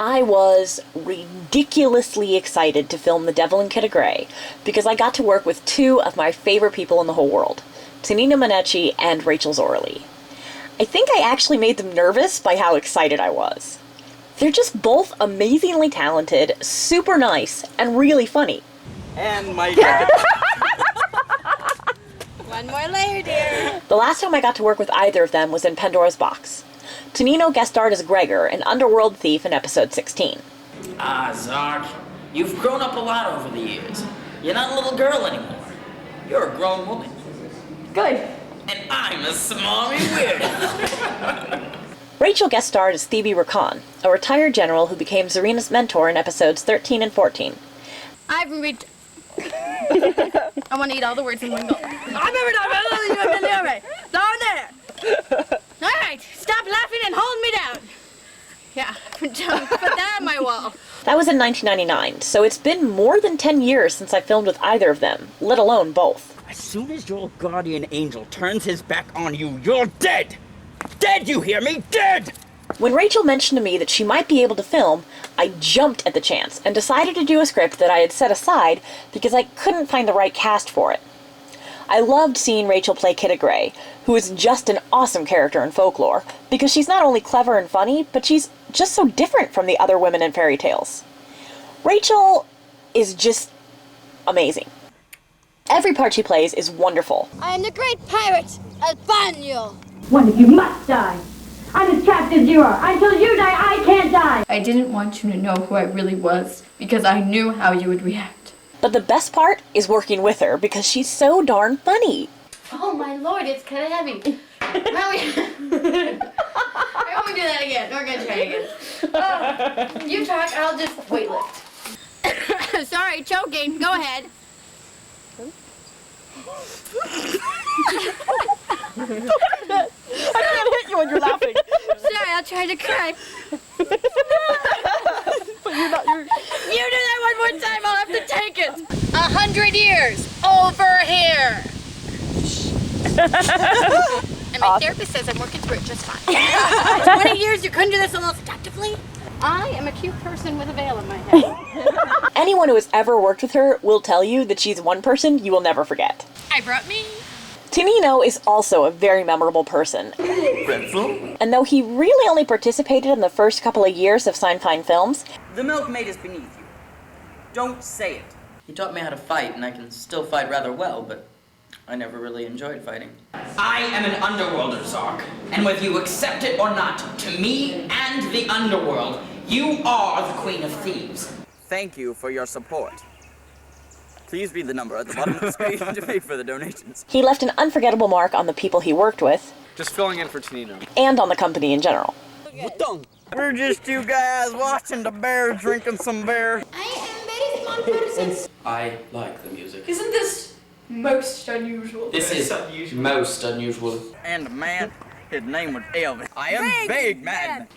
I was ridiculously excited to film The Devil Kitta Gray because I got to work with two of my favorite people in the whole world, Tanino Minneci and Rachel Zoralee. I think I actually made them nervous by how excited I was. They're just both amazingly talented, super nice, and really funny. And my jacket. One more layer, dear. The last time I got to work with either of them was in Pandora's Box. Tanino guest starred as Gregor, an underworld thief in episode 16. Ah, Zark, you've grown up a lot over the years. You're not a little girl anymore. You're a grown woman. Good. And I'm a smarmy weirdo. Rachel guest starred as Thebe Rakan, a retired general who became Zarina's mentor in episodes 13 and 14. I want to eat all the words in one go. All right, stop laughing and hold me down. Yeah, put that on my wall. That was in 1999, so it's been more than 10 years since I filmed with either of them, let alone both. As soon as your guardian angel turns his back on you, you're dead! Dead, you hear me? Dead! When Rachel mentioned to me that she might be able to film, I jumped at the chance and decided to do a script that I had set aside because I couldn't find the right cast for it. I loved seeing Rachel play Kitta Gray, who is just an awesome character in folklore, because she's not only clever and funny, but she's just so different from the other women in fairy tales. Rachel is just amazing. Every part she plays is wonderful. I am the great pirate, Albaniel. One of you must die. I'm as trapped as you are. Until you die, I can't die. I didn't want you to know who I really was, because I knew how you would react. But the best part is working with her, because she's so darn funny. Oh my lord, it's kind of heavy. I won't do that again. We're gonna try again. You talk, I'll just weightlift. Sorry, choking. Go ahead. I can't hit you when you're laughing. Sorry, I'll try to cry. But you're not. You do that one more time, I'll have to take it. 100 years over here. And my therapist says I'm working through it just fine. 20 years, you couldn't do this a little seductively? I am a cute person with a veil in my head. Anyone who has ever worked with her will tell you that she's one person you will never forget. I brought me. Tanino is also a very memorable person. And though he really only participated in the first couple of years of Fine films, The milkmaid is beneath you. Don't say it. He taught me how to fight, and I can still fight rather well, but I never really enjoyed fighting. I am an underworlder, Zark, and whether you accept it or not, to me and the underworld, you are the Queen of Thieves. Thank you for your support. Please read the number at the bottom of the screen to pay for the donations. he left an unforgettable mark on the people he worked with, Just filling in for Tanino. and on the company in general. We're just two guys watching the bear drinking some beer. I am very small person. I like the music. Isn't this most unusual? This is most unusual. And the man, his name was Elvis. I am big man.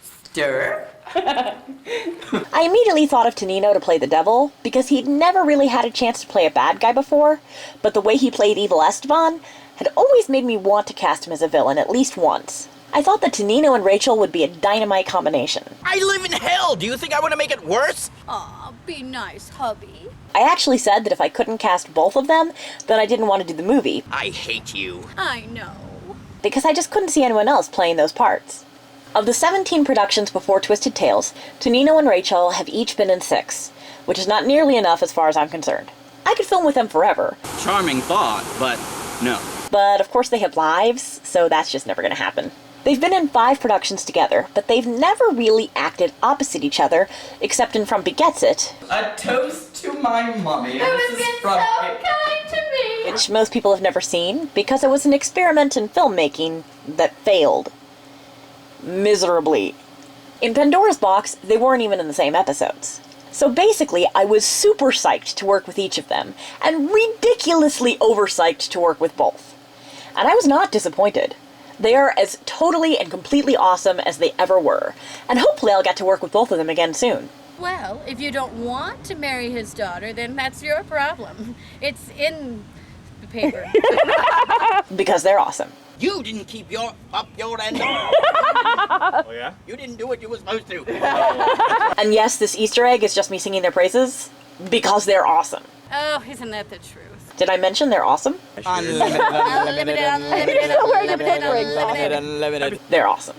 Stir. I immediately thought of Tanino to play the devil, because he'd never really had a chance to play a bad guy before, but the way he played Evil Esteban had always made me want to cast him as a villain at least once. I thought that Tanino and Rachel would be a dynamite combination. I live in hell. Do you think I want to make it worse? Aw, be nice, hubby. I actually said that if I couldn't cast both of them, then I didn't want to do the movie, I hate you. I know. because I just couldn't see anyone else playing those parts. Of the 17 productions before Twisted Tales, Tanino and Rachel have each been in 6, which is not nearly enough as far as I'm concerned. I could film with them forever. Charming thought, but no. But of course they have lives, so that's just never gonna happen. They've been in 5 productions together, but they've never really acted opposite each other, except in Frumpy Gets It, A toast to my mummy. Who has been so kind to me. which most people have never seen, because it was an experiment in filmmaking that failed. Miserably. In Pandora's Box, they weren't even in the same episodes. So basically, I was super psyched to work with each of them, and ridiculously overpsyched to work with both. And I was not disappointed. They are as totally and completely awesome as they ever were, and hopefully I'll get to work with both of them again soon. Well, if you don't want to marry his daughter, then that's your problem. It's in the paper. Because they're awesome. You didn't keep up your end. Oh yeah? You didn't do what you were supposed to. And yes, this Easter egg is just me singing their praises because they're awesome. Oh, isn't that the truth? Did I mention they're awesome? Unlimited, unlimited, unlimited, unlimited, unlimited, unlimited. They're awesome.